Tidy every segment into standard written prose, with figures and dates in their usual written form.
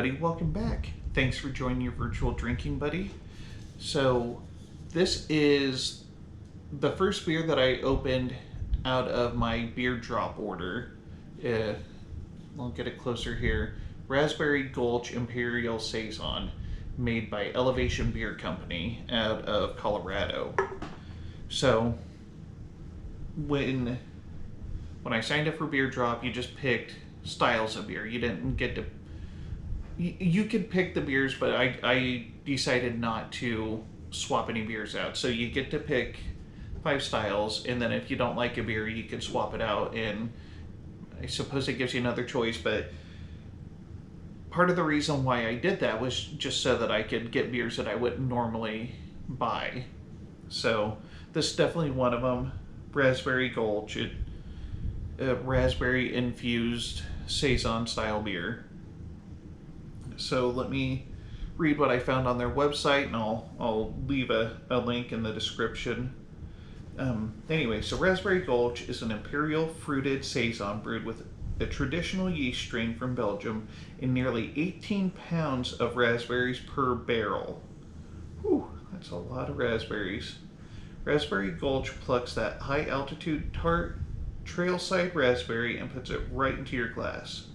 everybody, welcome back. Thanks for joining your virtual drinking buddy. So this is the first beer that I opened out of my beer drop order. I'll get it closer here. Raspberry Gulch Imperial Saison, made by Elevation Beer Company out of Colorado. So when I signed up for beer drop, you just picked styles of beer. You didn't get to. You could pick the beers, but I decided not to swap any beers out. So you get to pick 5 styles, and then if you don't like a beer, you can swap it out. And I suppose it gives you another choice. But part of the reason why I did that was just so that I could get beers that I wouldn't normally buy. So this is definitely one of them. Raspberry Gulch, raspberry infused saison style beer. So let me read what I found on their website, and I'll leave a link in the description. Anyway, so Raspberry Gulch is an imperial fruited saison brewed with a traditional yeast strain from Belgium and nearly 18 pounds of raspberries per barrel. Whew, that's a lot of raspberries. Raspberry Gulch plucks that high altitude tart trailside raspberry and puts it right into your glass.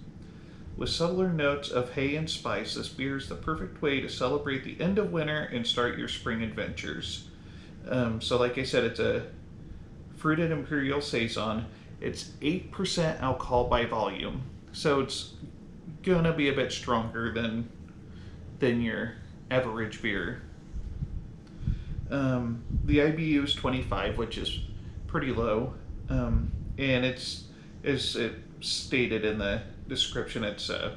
With subtler notes of hay and spice, this beer is the perfect way to celebrate the end of winter and start your spring adventures. So like I said, it's a fruited imperial saison. It's 8% alcohol by volume, so it's gonna be a bit stronger than your average beer. The IBU is 25, which is pretty low, and it's, as it stated in the description, it's a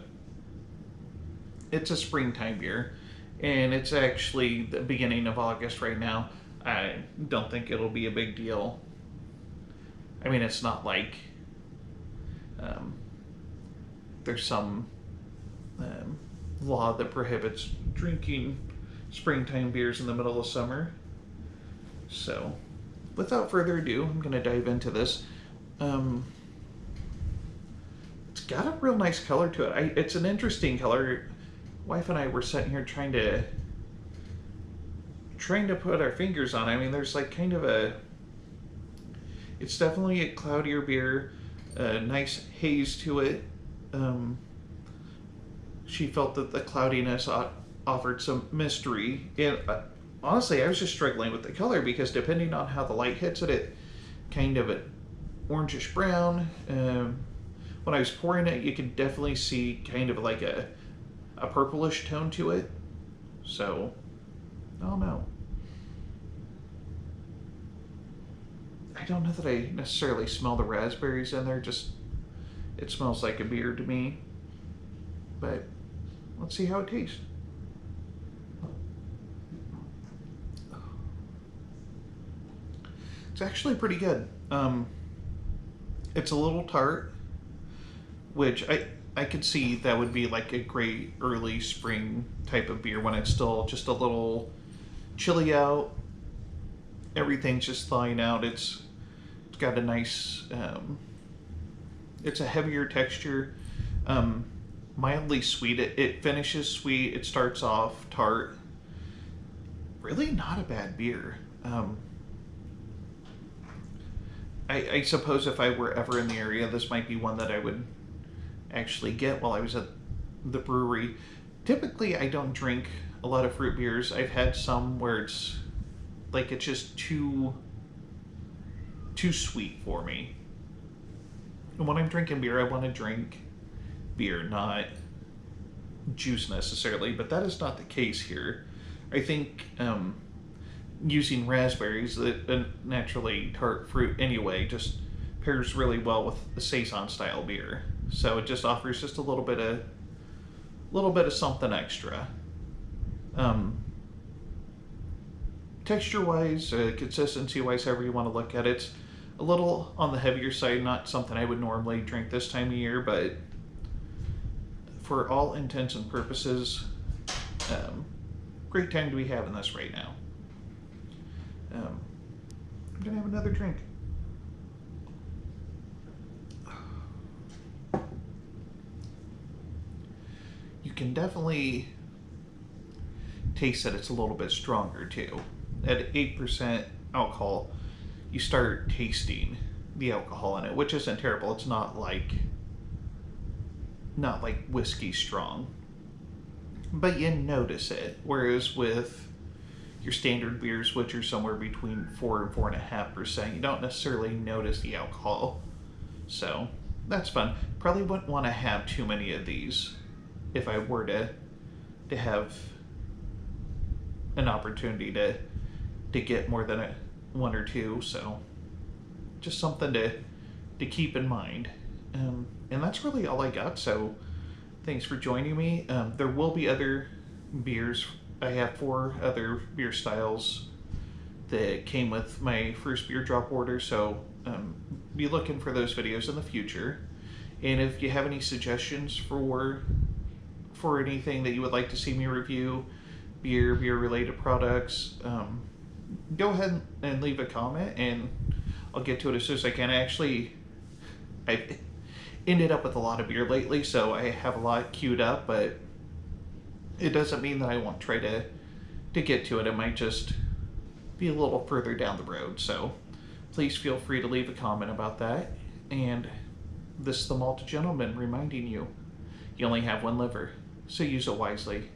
springtime beer, and it's actually the beginning of August right now. I don't think it'll be a big deal. I mean, it's not like there's some law that prohibits drinking springtime beers in the middle of summer. So without further ado, I'm going to dive into this. It's got a real nice color to it. It's an interesting color. Wife and I were sitting here trying to put our fingers on it. I mean, there's like kind of it's definitely a cloudier beer, a nice haze to it. She felt that the cloudiness offered some mystery. And honestly, I was just struggling with the color because depending on how the light hits it, it kind of an orangish brown. When I was pouring it, you could definitely see kind of like a purplish tone to it. So, I don't know. I don't know that I necessarily smell the raspberries in there, just it smells like a beer to me. But let's see how it tastes. It's actually pretty good. It's a little tart, which I could see that would be like a great early spring type of beer when it's still just a little chilly out. Everything's just thawing out. It's got a nice, it's a heavier texture, mildly sweet. It finishes sweet. It starts off tart. Really not a bad beer. I suppose if I were ever in the area, this might be one that I would actually get while I was at the brewery. Typically, I don't drink a lot of fruit beers. I've had some where it's just too sweet for me. And when I'm drinking beer, I want to drink beer, not juice necessarily, but that is not the case here. I think using raspberries, a naturally tart fruit anyway, just pairs really well with the saison style beer. So it just offers just a little bit of something extra. Texture wise, consistency wise, however you want to look at it, it's a little on the heavier side, not something I would normally drink this time of year, but for all intents and purposes, great time to be having this right now. I'm gonna have another drink. You can definitely taste that it's a little bit stronger too. At 8% alcohol, you start tasting the alcohol in it, which isn't terrible. It's not like whiskey strong, but you notice it. Whereas with your standard beers, which are somewhere between 4 and 4.5%, you don't necessarily notice the alcohol. So that's fun. Probably wouldn't want to have too many of these if I were to have an opportunity to get more than one or two. So just something to keep in mind. And that's really all I got. So thanks for joining me. There will be other beers. I have 4 other beer styles that came with my first beer drop order. So be looking for those videos in the future. And if you have any suggestions for anything that you would like to see me review, beer related products, go ahead and leave a comment and I'll get to it as soon as I can. I've ended up with a lot of beer lately, so I have a lot queued up, but it doesn't mean that I won't try to get to it. It might just be a little further down the road. So please feel free to leave a comment about that. And this is the Malted Gentleman reminding you, you only have one liver, so use it wisely.